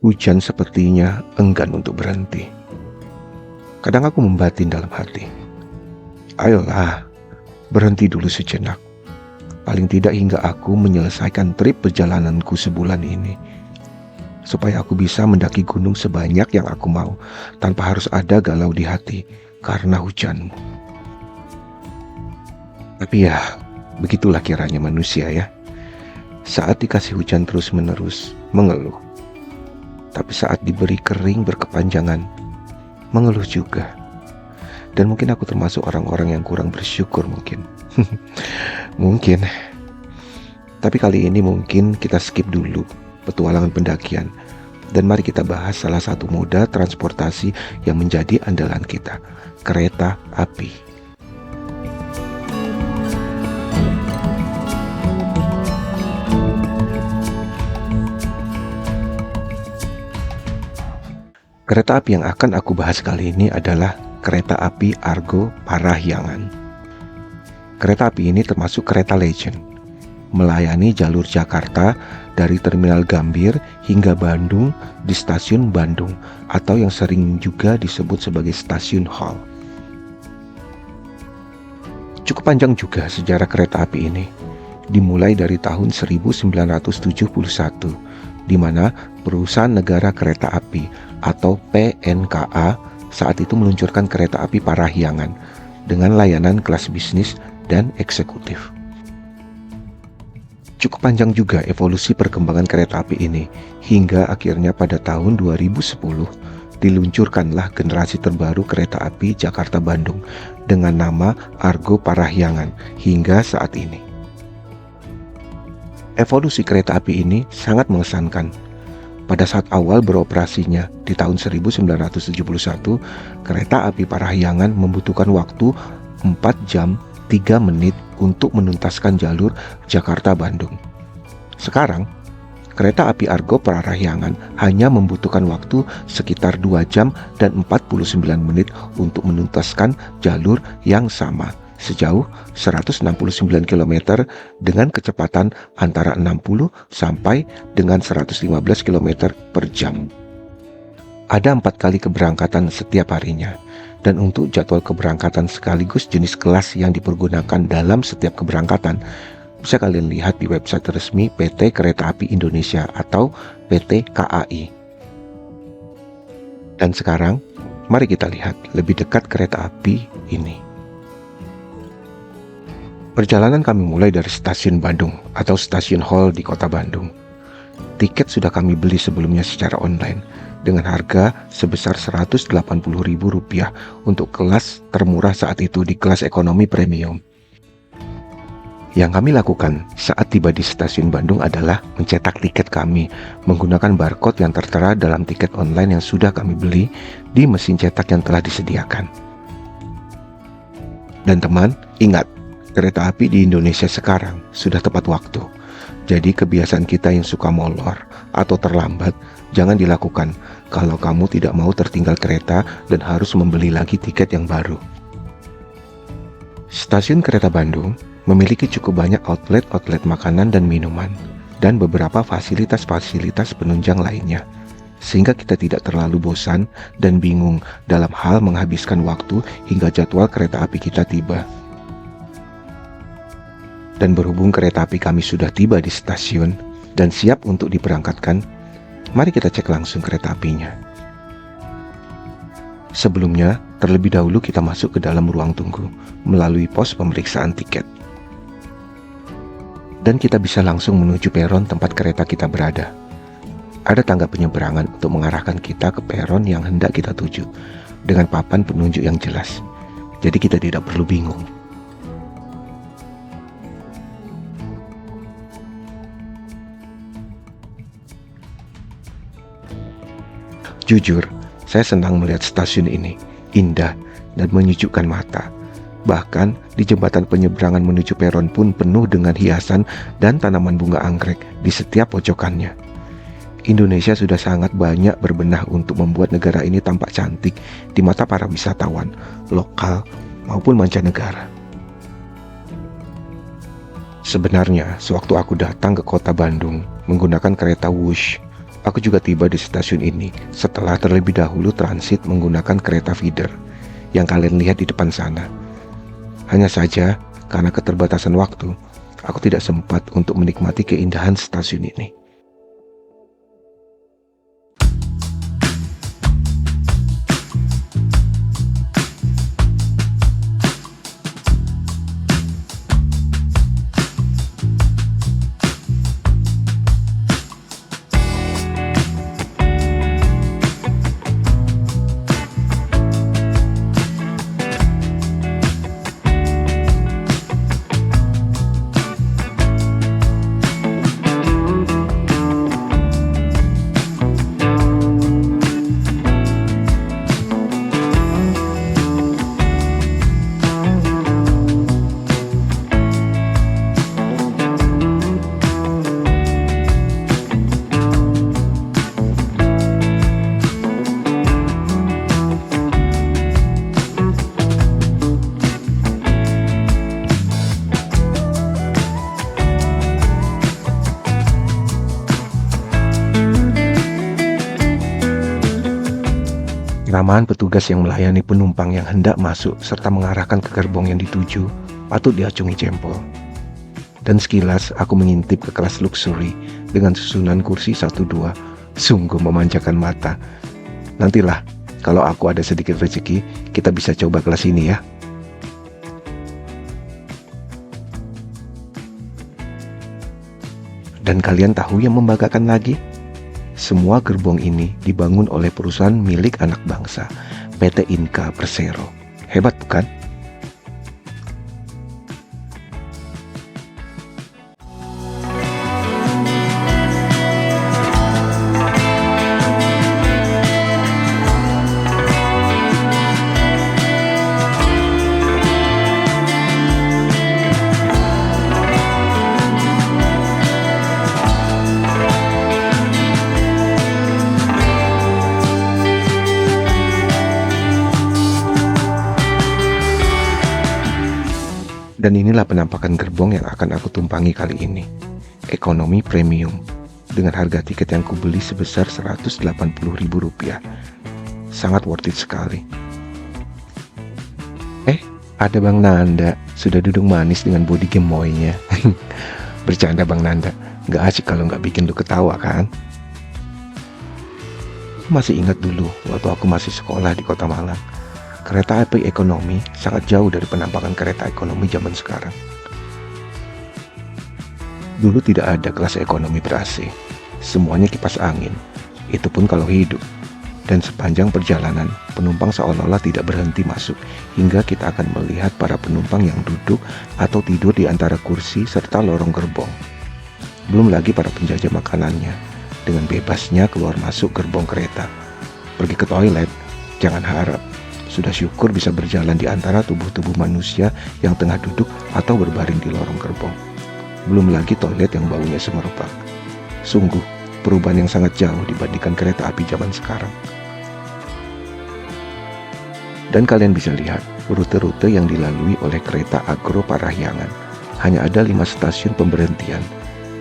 Hujan sepertinya enggan untuk berhenti. Kadang aku membatin dalam hati, ayolah, berhenti dulu sejenak. Paling tidak hingga aku menyelesaikan trip perjalananku sebulan ini. Supaya aku bisa mendaki gunung sebanyak yang aku mau, tanpa harus ada galau di hati karena hujanmu. Tapi ya, begitulah kiranya manusia ya. Saat dikasih hujan terus-menerus, mengeluh. Tapi saat diberi kering berkepanjangan, mengeluh juga. Dan mungkin aku termasuk orang-orang yang kurang bersyukur mungkin. Mungkin. Tapi kali ini mungkin kita skip dulu petualangan pendakian. Dan mari kita bahas salah satu moda transportasi yang menjadi andalan kita, kereta api. Kereta api yang akan aku bahas kali ini adalah kereta api Argo Parahyangan. Kereta api ini termasuk kereta legend, melayani jalur Jakarta dari Terminal Gambir hingga Bandung di Stasiun Bandung atau yang sering juga disebut sebagai Stasiun Hall. Cukup panjang juga sejarah kereta api ini, dimulai dari tahun 1971, di mana Perusahaan Negara Kereta Api atau PNKA saat itu meluncurkan kereta api Parahyangan dengan layanan kelas bisnis dan eksekutif. Cukup panjang juga evolusi perkembangan kereta api ini hingga akhirnya pada tahun 2010 diluncurkanlah generasi terbaru kereta api Jakarta-Bandung dengan nama Argo Parahyangan hingga saat ini. Evolusi kereta api ini sangat mengesankan. Pada saat awal beroperasinya di tahun 1971, kereta api Parahyangan membutuhkan waktu 4 jam 3 menit untuk menuntaskan jalur Jakarta-Bandung. Sekarang, kereta api Argo Parahyangan hanya membutuhkan waktu sekitar 2 jam dan 49 menit untuk menuntaskan jalur yang sama sejauh 169 km dengan kecepatan antara 60 sampai dengan 115 km per jam. Ada 4 kali keberangkatan setiap harinya, dan untuk jadwal keberangkatan sekaligus jenis kelas yang dipergunakan dalam setiap keberangkatan bisa kalian lihat di website resmi PT Kereta Api Indonesia atau PT KAI. Dan sekarang, mari kita lihat lebih dekat kereta api ini. Perjalanan kami mulai dari Stasiun Bandung atau Stasiun Hall di kota Bandung. Tiket sudah kami beli sebelumnya secara online dengan harga sebesar Rp180.000 untuk kelas termurah saat itu di kelas ekonomi premium. Yang kami lakukan saat tiba di Stasiun Bandung adalah mencetak tiket kami menggunakan barcode yang tertera dalam tiket online yang sudah kami beli di mesin cetak yang telah disediakan. Dan teman, ingat, kereta api di Indonesia sekarang sudah tepat waktu. Jadi kebiasaan kita yang suka molor atau terlambat jangan dilakukan kalau kamu tidak mau tertinggal kereta dan harus membeli lagi tiket yang baru. Stasiun Kereta Bandung memiliki cukup banyak outlet makanan dan minuman dan beberapa fasilitas-fasilitas penunjang lainnya, sehingga kita tidak terlalu bosan dan bingung dalam hal menghabiskan waktu hingga jadwal kereta api kita tiba. Dan berhubung kereta api kami sudah tiba di stasiun dan siap untuk diberangkatkan, mari kita cek langsung kereta apinya. Sebelumnya, terlebih dahulu kita masuk ke dalam ruang tunggu melalui pos pemeriksaan tiket. Dan kita bisa langsung menuju peron tempat kereta kita berada. Ada tangga penyeberangan untuk mengarahkan kita ke peron yang hendak kita tuju dengan papan penunjuk yang jelas. Jadi kita tidak perlu bingung. Jujur, saya senang melihat stasiun ini, indah dan menyejukkan mata. Bahkan di jembatan penyeberangan menuju peron pun penuh dengan hiasan dan tanaman bunga anggrek di setiap pojokannya. Indonesia sudah sangat banyak berbenah untuk membuat negara ini tampak cantik di mata para wisatawan, lokal maupun mancanegara. Sebenarnya, sewaktu aku datang ke kota Bandung menggunakan kereta Wush, Aku juga tiba di stasiun ini setelah terlebih dahulu transit menggunakan kereta feeder yang kalian lihat di depan sana. Hanya saja, karena keterbatasan waktu, aku tidak sempat untuk menikmati keindahan stasiun ini. Keramahan petugas yang melayani penumpang yang hendak masuk serta mengarahkan ke gerbong yang dituju patut diacungi jempol. Dan sekilas aku mengintip ke kelas luxury dengan susunan kursi 1-2, sungguh memanjakan mata. Nantilah, kalau aku ada sedikit rezeki, kita bisa coba kelas ini ya. Dan kalian tahu yang membanggakan lagi? Semua gerbong ini dibangun oleh perusahaan milik anak bangsa, PT Inka Persero. Hebat bukan? Dan inilah penampakan gerbong yang akan aku tumpangi kali ini. Ekonomi premium dengan harga tiket yang kubeli sebesar Rp180.000. Sangat worth it sekali. Ada Bang Nanda sudah duduk manis dengan body gemoynya. Bercanda Bang Nanda, nggak asik kalau nggak bikin lu ketawa kan? Aku masih ingat dulu waktu aku masih sekolah di Kota Malang. Kereta api ekonomi sangat jauh dari penampakan kereta ekonomi zaman sekarang. Dulu tidak ada kelas ekonomi ber-AC, semuanya kipas angin, itu pun kalau hidup. Dan sepanjang perjalanan, penumpang seolah-olah tidak berhenti masuk, hingga kita akan melihat para penumpang yang duduk atau tidur di antara kursi serta lorong gerbong. Belum lagi para penjajah makanannya, dengan bebasnya keluar masuk gerbong kereta. Pergi ke toilet, jangan harap. Sudah syukur bisa berjalan di antara tubuh-tubuh manusia yang tengah duduk atau berbaring di lorong gerbong. Belum lagi toilet yang baunya semerbak. Sungguh, perubahan yang sangat jauh dibandingkan kereta api zaman sekarang. Dan kalian bisa lihat, rute-rute yang dilalui oleh kereta Agro Parahyangan. Hanya ada 5 stasiun pemberhentian,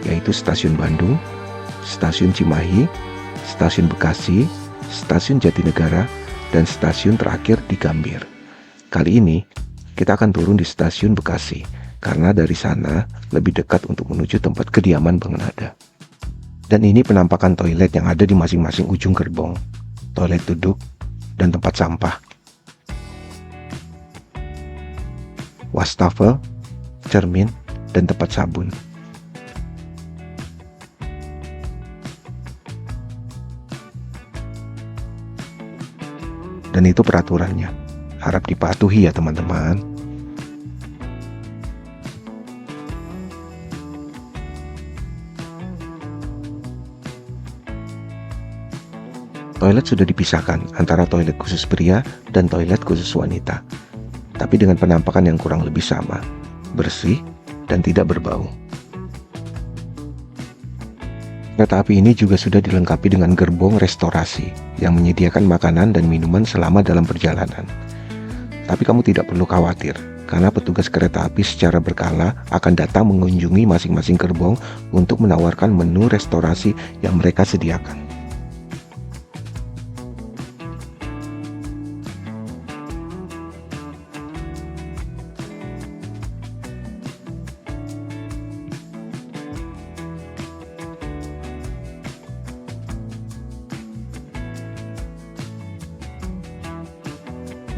yaitu Stasiun Bandung, Stasiun Cimahi, Stasiun Bekasi, Stasiun Jatinegara, dan stasiun terakhir di Gambir. Kali ini, kita akan turun di stasiun Bekasi, karena dari sana lebih dekat untuk menuju tempat kediaman Bang Nada. Dan ini penampakan toilet yang ada di masing-masing ujung gerbong. Toilet duduk dan tempat sampah. Wastafel, cermin, dan tempat sabun. Dan itu peraturannya. Harap dipatuhi ya teman-teman. Toilet sudah dipisahkan antara toilet khusus pria dan toilet khusus wanita. Tapi dengan penampakan yang kurang lebih sama. Bersih dan tidak berbau. Kereta api ini juga sudah dilengkapi dengan gerbong restorasi yang menyediakan makanan dan minuman selama dalam perjalanan. Tapi kamu tidak perlu khawatir, karena petugas kereta api secara berkala akan datang mengunjungi masing-masing gerbong untuk menawarkan menu restorasi yang mereka sediakan.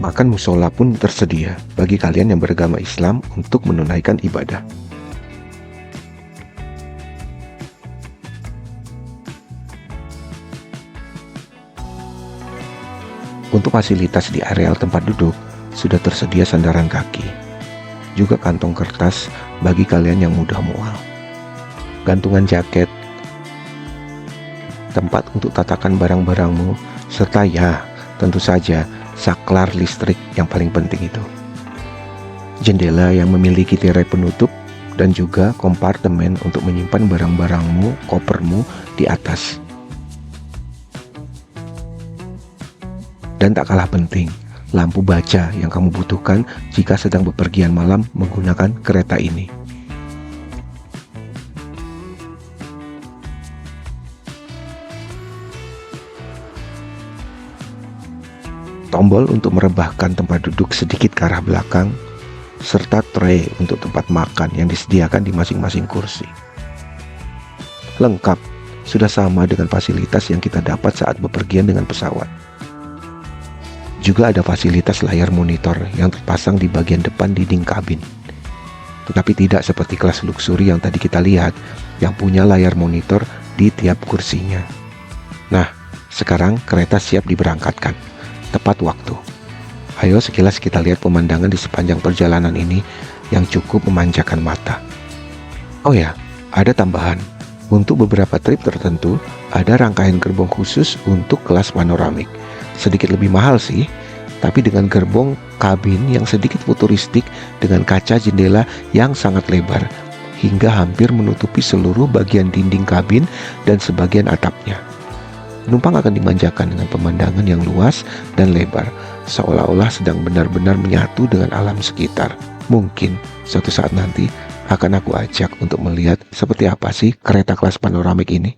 Bahkan musola pun tersedia bagi kalian yang beragama Islam untuk menunaikan ibadah. Untuk fasilitas di areal tempat duduk, sudah tersedia sandaran kaki, juga kantong kertas bagi kalian yang mudah mual, gantungan jaket, tempat untuk tatakan barang-barangmu, serta ya, tentu saja, saklar listrik yang paling penting itu. Jendela yang memiliki tirai penutup dan juga kompartemen untuk menyimpan barang-barangmu, kopermu di atas. Dan tak kalah penting, lampu baja yang kamu butuhkan jika sedang bepergian malam menggunakan kereta ini. Tombol untuk merebahkan tempat duduk sedikit ke arah belakang, serta tray untuk tempat makan yang disediakan di masing-masing kursi. Lengkap, sudah sama dengan fasilitas yang kita dapat saat bepergian dengan pesawat. Juga ada fasilitas layar monitor yang terpasang di bagian depan dinding kabin. Tetapi tidak seperti kelas luxury yang tadi kita lihat, yang punya layar monitor di tiap kursinya. Nah, sekarang kereta siap diberangkatkan. Tepat waktu. Ayo sekilas kita lihat pemandangan di sepanjang perjalanan ini yang cukup memanjakan mata. Oh ya, ada tambahan. Untuk beberapa trip tertentu, ada rangkaian gerbong khusus untuk kelas panoramik. Sedikit lebih mahal sih, tapi dengan gerbong kabin yang sedikit futuristik dengan kaca jendela yang sangat lebar hingga hampir menutupi seluruh bagian dinding kabin dan sebagian atapnya. Penumpang akan dimanjakan dengan pemandangan yang luas dan lebar, seolah-olah sedang benar-benar menyatu dengan alam sekitar. Mungkin suatu saat nanti akan aku ajak untuk melihat seperti apa sih kereta kelas panoramik ini.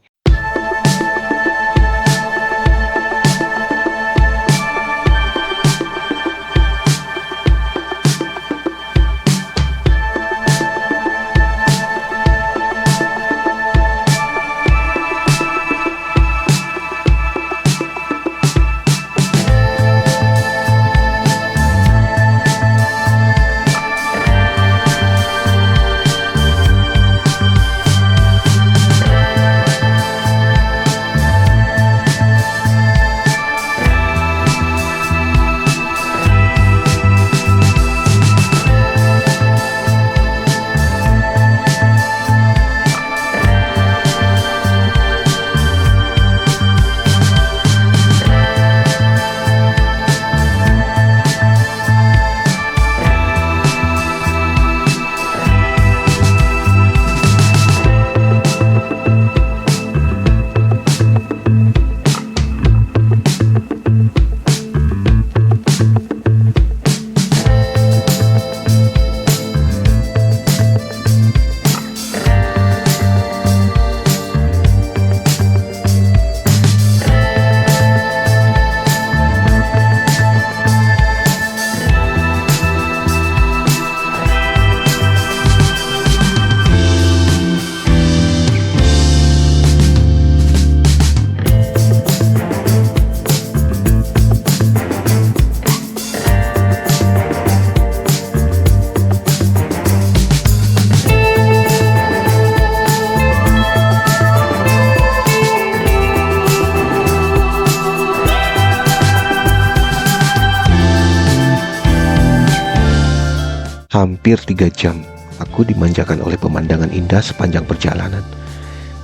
Hampir 3 jam, aku dimanjakan oleh pemandangan indah sepanjang perjalanan.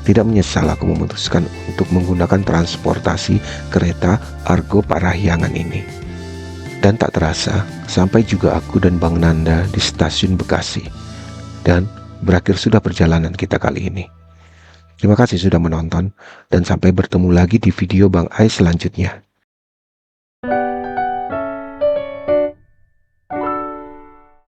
Tidak menyesal aku memutuskan untuk menggunakan transportasi kereta Argo Parahyangan ini. Dan tak terasa, sampai juga aku dan Bang Nanda di stasiun Bekasi. Dan berakhir sudah perjalanan kita kali ini. Terima kasih sudah menonton, dan sampai bertemu lagi di video Bang Ai selanjutnya.